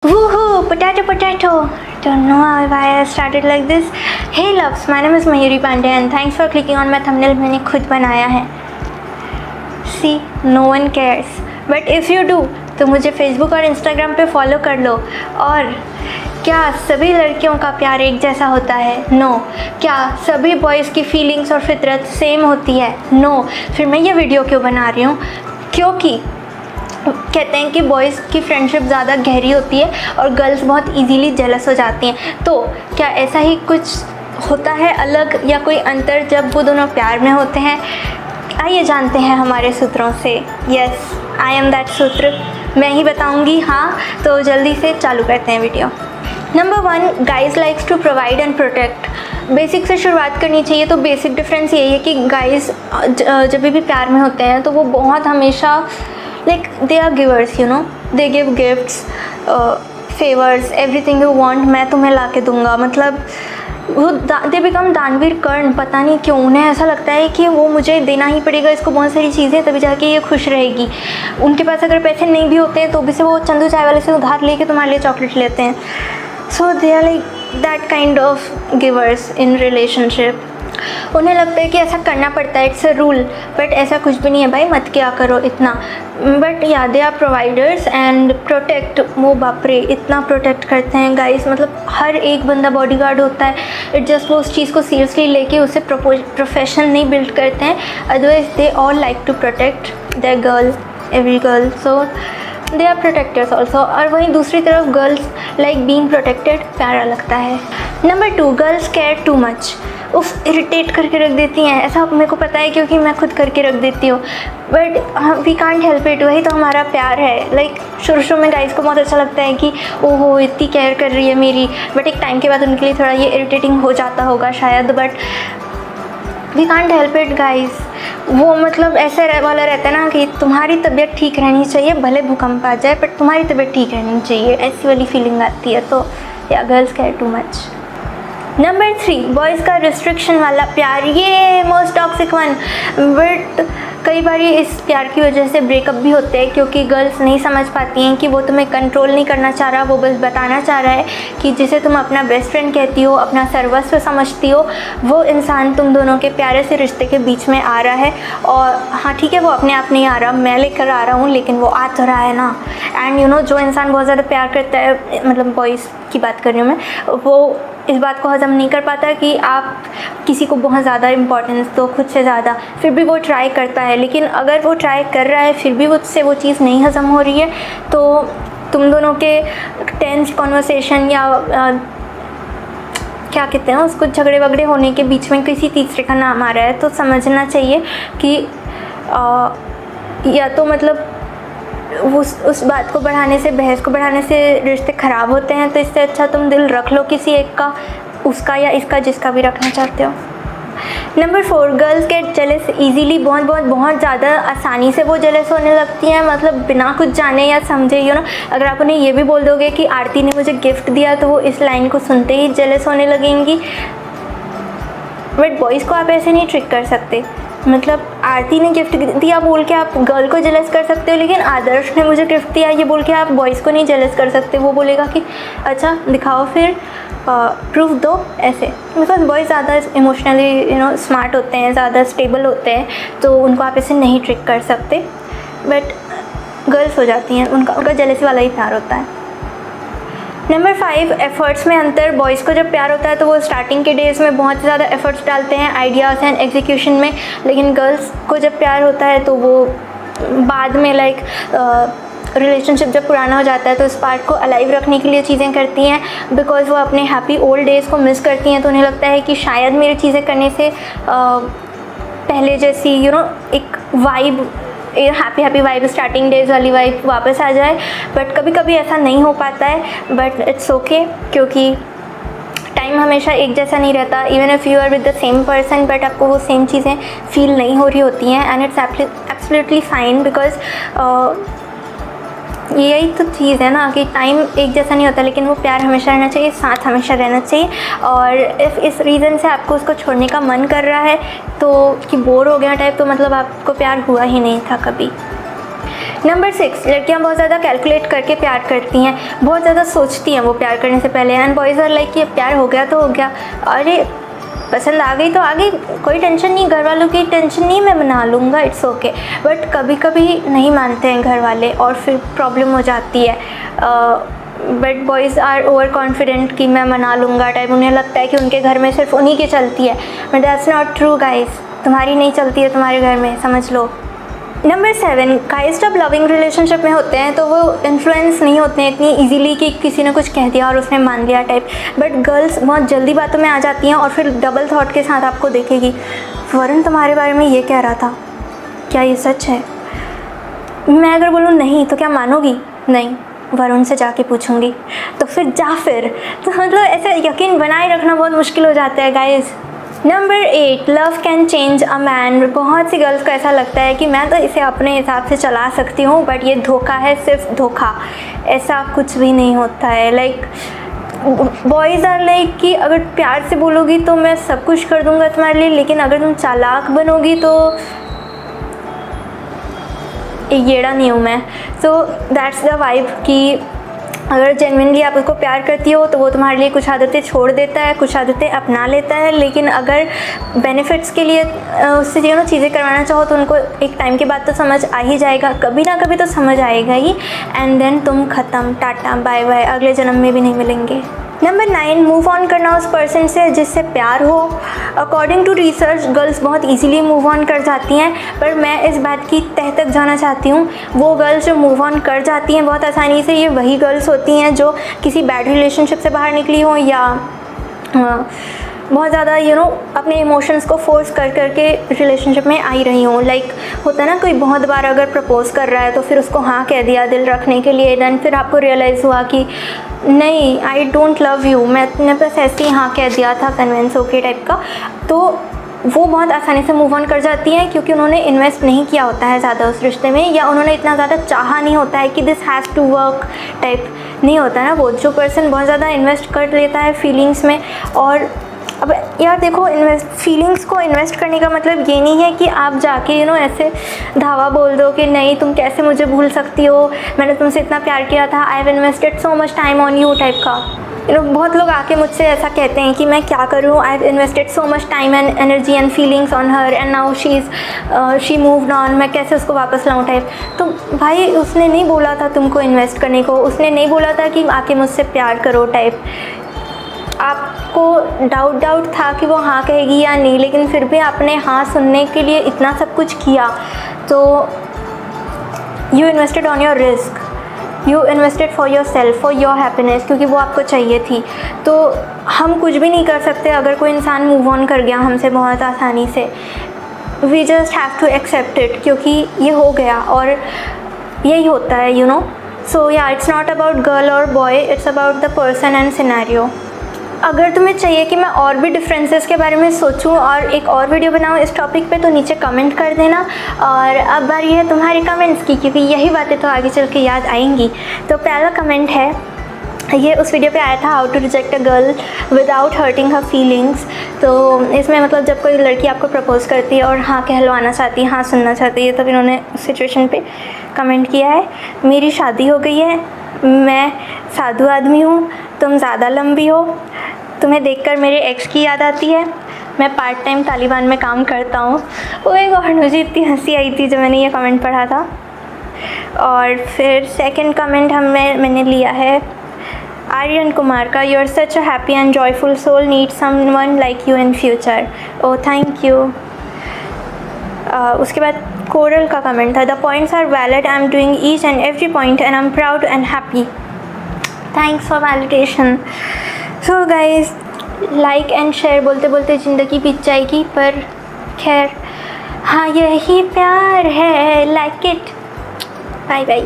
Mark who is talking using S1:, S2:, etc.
S1: Woohoo! Potato! Don't know why I started like this. Hey loves, my name is Mayuri Pandey and thanks for clicking on my thumbnail. मैंने खुद बनाया है. See, no one cares. But if you do, तो मुझे Facebook और Instagram पे follow कर लो. और क्या सभी लड़कियों का प्यार एक जैसा होता है? नो. क्या सभी बॉयज़ की फीलिंग्स और फितरत सेम होती है? नो. फिर मैं ये वीडियो क्यों बना रही हूँ? क्योंकि कहते हैं कि बॉयज़ की फ्रेंडशिप ज़्यादा गहरी होती है और गर्ल्स बहुत इजीली जेलस हो जाती हैं. तो क्या ऐसा ही कुछ होता है अलग या कोई अंतर जब वो दोनों प्यार में होते हैं? आइए जानते हैं हमारे सूत्रों से. यस, आई एम दैट सूत्र. मैं ही बताऊंगी. हाँ, तो जल्दी से चालू करते हैं video. Number 1, guys likes to provide and protect. Basic से शुरुआत करनी चाहिए. तो बेसिक डिफरेंस यही है कि गाइज जब भी प्यार में होते हैं तो वो बहुत हमेशा like they are givers, you know, they give gifts, favors, everything you want मैं तुम्हें ला के दूँगा. मतलब वो they become दानवीर कर्ण. पता नहीं क्यों उन्हें ऐसा लगता है कि वो मुझे देना ही पड़ेगा इसको बहुत सारी चीज़ें तभी जाके ये खुश रहेगी. उनके पास अगर पैसे नहीं भी होते हैं तो भी से वो चंदू चाय वाले से उधार लेके तुम्हारे लिए चॉकलेट लेते हैं. So they are like that kind of givers in relationship. उन्हें लगता है कि ऐसा करना पड़ता है, इट्स अ रूल. बट ऐसा कुछ भी नहीं है भाई, मत क्या करो इतना. But yeah they are providers and protect. वो बापरे इतना प्रोटेक्ट करते हैं गाइस. मतलब हर एक बंदा बॉडीगार्ड होता है. इट जस्ट वो उस चीज़ को सीरियसली लेके उससे प्रोफेशन नहीं बिल्ड करते हैं. Otherwise they all like to protect their girl, every girl. So they are protectors also. और वहीं दूसरी तरफ गर्ल्स लाइक बीइंग प्रोटेक्टेड प्यारा लगता है. Number 2, girls care too much. उफ, इरिटेट करके रख देती हैं. ऐसा मेरे को पता है क्योंकि मैं खुद करके रख देती हूँ. But we can't help it. वही तो हमारा प्यार है. लाइक शुरू में गाइस को बहुत अच्छा लगता है कि ओहो इतनी केयर कर रही है मेरी. बट एक टाइम के बाद उनके लिए थोड़ा ये इरिटेटिंग हो जाता होगा शायद. But we can't help it guys. वो मतलब ऐसे वाला रहता है ना कि तुम्हारी तबीयत ठीक रहनी चाहिए, भले भूकंप आ जाए बट तुम्हारी तबीयत ठीक रहनी चाहिए, ऐसी वाली फीलिंग आती है. तो या girls care too much. Number 3, boys का रिस्ट्रिक्शन वाला प्यार. ये मोस्ट टॉक्सिक वन. बट कई बार इस प्यार की वजह से ब्रेकअप भी होते हैं क्योंकि गर्ल्स नहीं समझ पाती हैं कि वो तुम्हें कंट्रोल नहीं करना चाह रहा. वो बस बताना चाह रहा है कि जिसे तुम अपना बेस्ट फ्रेंड कहती हो, अपना सर्वस्व समझती हो, वो इंसान तुम दोनों के प्यारे से रिश्ते के बीच में आ रहा है. और हाँ ठीक है, वो अपने आप नहीं आ रहा, मैं लेकर आ रहा हूँ, लेकिन वो आ तो रहा है ना. एंड यू नो, जो इंसान बहुत ज़्यादा प्यार करता है, मतलब बॉयज़ की बात कर रही हूँ मैं, वो इस बात को हज़म नहीं कर पाता कि आप किसी को बहुत ज़्यादा इम्पोर्टेंस दो खुद से ज़्यादा. फिर भी वो ट्राई करता है. लेकिन अगर वो ट्राई कर रहा है फिर भी उससे वो चीज़ नहीं हज़म हो रही है तो तुम दोनों के टेंस कॉन्वर्सेशन या क्या कहते हैं उसको, झगड़े वगड़े होने के बीच में किसी तीसरे का नाम आ रहा है तो समझना चाहिए कि या तो मतलब उस बात को बढ़ाने से, बहस को बढ़ाने से रिश्ते ख़राब होते हैं. तो इससे अच्छा तुम दिल रख लो किसी एक का, उसका या इसका, जिसका भी रखना चाहते हो. Number 4, girls gate jealous easily. बहुत ज़्यादा आसानी से वो जेलस होने लगती हैं. मतलब बिना कुछ जाने या समझे. यू नो, अगर आप उन्हें ये भी बोल दोगे कि आरती ने मुझे गिफ्ट दिया तो वो इस लाइन को सुनते ही जेलस होने लगेंगी. बट बॉयज़ को आप ऐसे नहीं ट्रिक कर सकते. मतलब आरती ने गिफ्ट दिया बोल के आप गर्ल को जेलस कर सकते हो, लेकिन आदर्श ने मुझे गिफ्ट दिया ये बोल के आप बॉयज़ को नहीं जेलस कर सकते. वो बोलेगा कि अच्छा दिखाओ फिर, प्रूफ दो, ऐसे. बिकॉज बॉयज़ ज़्यादा इमोशनली यू नो स्मार्ट होते हैं, ज़्यादा स्टेबल होते हैं, तो उनको आप ऐसे नहीं ट्रिक कर सकते. बट गर्ल्स हो जाती हैं, उनका जेलसी वाला ही प्यार होता है. नंबर 5, एफ़र्ट्स में अंतर. बॉयज़ को जब प्यार होता है तो वो स्टार्टिंग के डेज़ में बहुत ज़्यादा एफ़र्ट्स डालते हैं आइडियाज़ एंड एग्जीक्यूशन में. लेकिन गर्ल्स को जब प्यार होता है तो वो बाद में लाइक रिलेशनशिप जब पुराना हो जाता है तो इस पार्ट को अलाइव रखने के लिए चीज़ें करती हैं. बिकॉज़ वो अपने हैप्पी ओल्ड डेज़ को मिस करती हैं. तो उन्हें लगता है कि शायद मेरी चीज़ें करने से पहले जैसी यू नो एक vibe, happy vibe, starting days वाली वाइब वापस आ जाए. बट कभी कभी ऐसा नहीं हो पाता है. बट इट्स ओके, क्योंकि टाइम हमेशा एक जैसा नहीं रहता. Even if you are with the same person but आपको वो सेम चीज़ें फील नहीं हो रही होती हैं. And it's absolutely fine. Because यही तो चीज़ है ना कि टाइम एक जैसा नहीं होता, लेकिन वो प्यार हमेशा रहना चाहिए, साथ हमेशा रहना चाहिए. और इफ़ इस रीज़न से आपको उसको छोड़ने का मन कर रहा है तो कि बोर हो गया टाइप, तो मतलब आपको प्यार हुआ ही नहीं था कभी. नंबर 6, लड़कियां बहुत ज़्यादा कैलकुलेट करके प्यार करती हैं, बहुत ज़्यादा सोचती हैं वो प्यार करने से पहले। एंड बॉयज़ आर लाइक कि प्यार हो गया तो हो गया, अरे पसंद आ गई तो आ गई, कोई टेंशन नहीं, घर वालों की टेंशन नहीं, मैं मना लूँगा, इट्स ओके। बट कभी कभी नहीं मानते हैं घर वाले और फिर प्रॉब्लम हो जाती है। But boys are overconfident कि मैं मना लूँगा टाइप, उन्हें लगता है कि उनके घर में सिर्फ उन्हीं की चलती है, but that's not true guys, तुम्हारी नहीं चलती है तुम्हारे घर में, समझ लो। नंबर 7, गाइस जब लविंग रिलेशनशिप में होते हैं तो वो इन्फ्लुएंस नहीं होते हैं इतनी इजीली कि किसी ने कुछ कह दिया और उसने मान लिया टाइप। बट गर्ल्स बहुत जल्दी बातों में आ जाती हैं और फिर डबल थॉट के साथ आपको देखेगी, वरुण तुम्हारे बारे में ये कह रहा था, क्या ये सच है? मैं अगर बोलूँ नहीं तो क्या मानोगी? नहीं, वरुण से जाके पूछूंगी। तो फिर जा फिर, तो मतलब ऐसे यकीन बनाए रखना बहुत मुश्किल हो जाता है guys. Number 8, love can change a man. बहुत सी गर्ल्स को ऐसा लगता है कि मैं तो इसे अपने हिसाब से चला सकती हूँ, बट ये धोखा है, सिर्फ धोखा, ऐसा कुछ भी नहीं होता है। लाइक बॉयज़ आर लाइक कि अगर प्यार से बोलोगी तो मैं सब कुछ कर दूँगा तुम्हारे लिए, लेकिन अगर तुम चालाक बनोगी तो येड़ा नहीं हूँ मैं। सो दैट्स द वाइब कि अगर जेन्युइनली आप उसको प्यार करती हो तो वो तुम्हारे लिए कुछ आदतें छोड़ देता है, कुछ आदतें अपना लेता है, लेकिन अगर बेनिफिट्स के लिए उससे चीज़ें करवाना चाहो तो उनको एक टाइम के बाद तो समझ आ ही जाएगा, कभी ना कभी तो समझ आएगा ही। एंड देन तुम ख़त्म, टाटा बाय बाय, अगले जन्म में भी नहीं मिलेंगे। नंबर 9, मूव ऑन करना उस पर्सन से जिससे प्यार हो। अकॉर्डिंग टू रिसर्च गर्ल्स बहुत इजीली मूव ऑन कर जाती हैं, पर मैं इस बात की तह तक जाना चाहती हूँ, वो गर्ल्स जो मूव ऑन कर जाती हैं बहुत आसानी से, ये वही गर्ल्स होती हैं जो किसी बैड रिलेशनशिप से बाहर निकली हों या बहुत ज़्यादा अपने इमोशंस को फोर्स कर करके रिलेशनशिप में आई रही हूँ। लाइक होता है ना, कोई बहुत बार अगर प्रपोज़ कर रहा है तो फिर उसको हाँ कह दिया दिल रखने के लिए, देन फिर आपको रियलाइज़ हुआ कि नहीं, आई डोंट लव यू, मैंने बस ऐसे ही हाँ कह दिया था कन्विंस होके टाइप का। तो वो बहुत आसानी से मूव ऑन कर जाती हैं क्योंकि उन्होंने इन्वेस्ट नहीं किया होता है ज़्यादा उस रिश्ते में, या उन्होंने इतना ज़्यादा चाहा नहीं होता है कि this has to work type, नहीं होता है ना। वो जो पर्सन बहुत ज़्यादा इन्वेस्ट कर लेता है फीलिंग्स में, और अब यार देखो, फीलिंग्स को इन्वेस्ट करने का मतलब ये नहीं है कि आप जाके ऐसे धावा बोल दो कि नहीं तुम कैसे मुझे भूल सकती हो, मैंने तुमसे इतना प्यार किया था, I have invested so much time on you type का। बहुत लोग आके मुझसे ऐसा कहते हैं कि मैं क्या करूँ, I have invested so much time and energy and feelings on her and now she moved on, मैं कैसे उसको वापस लाऊँ टाइप। तो भाई उसने नहीं बोला था तुमको इन्वेस्ट करने को, उसने नहीं बोला था कि आके मुझसे प्यार करो टाइप। आपको डाउट था कि वो हाँ कहेगी या नहीं, लेकिन फिर भी आपने हाँ सुनने के लिए इतना सब कुछ किया, तो you invested on your risk, you invested for your self, for your happiness, क्योंकि वो आपको चाहिए थी। तो हम कुछ भी नहीं कर सकते अगर कोई इंसान मूव ऑन कर गया हमसे बहुत आसानी से। We just have to accept it, क्योंकि ये हो गया और यही होता है सो या इट्स नॉट अबाउट गर्ल और boy, it's about the person and scenario. अगर तुम्हें चाहिए कि मैं और भी डिफरेंसेस के बारे में सोचूं और एक और वीडियो बनाऊं इस टॉपिक पे, तो नीचे कमेंट कर देना। और अब बारी है तुम्हारे कमेंट्स की, क्योंकि यही बातें तो आगे चल के याद आएंगी। तो पहला कमेंट है, ये उस वीडियो पे आया था, how to reject a girl without hurting her feelings. तो इसमें मतलब जब कोई लड़की आपको प्रपोज़ करती है और हाँ कहलवाना चाहती है, हाँ सुनना चाहती है, तब इन्होंने उस सिचुएशन पे कमेंट किया है, मेरी शादी हो गई है, मैं साधु आदमी हूँ, तुम ज़्यादा लंबी हो, तुम्हें देखकर मेरे एक्स की याद आती है, मैं पार्ट टाइम तालिबान में काम करता हूँ। ओए गॉड, मुझे इतनी हंसी आई थी जब मैंने ये कमेंट पढ़ा था। और फिर सेकंड कमेंट मैंने लिया है आर्यन कुमार का, you are such a happy and joyful soul, need someone like you in future. Oh thank you. उसके बाद कोरल का कमेंट था, the points are valid, I am doing each and every point and I am proud and happy, thanks for validation. So guys, like and share बोलते बोलते ज़िंदगी बीत जाएगी, पर खैर हाँ यही प्यार है, लाइक इट, बाय बाय।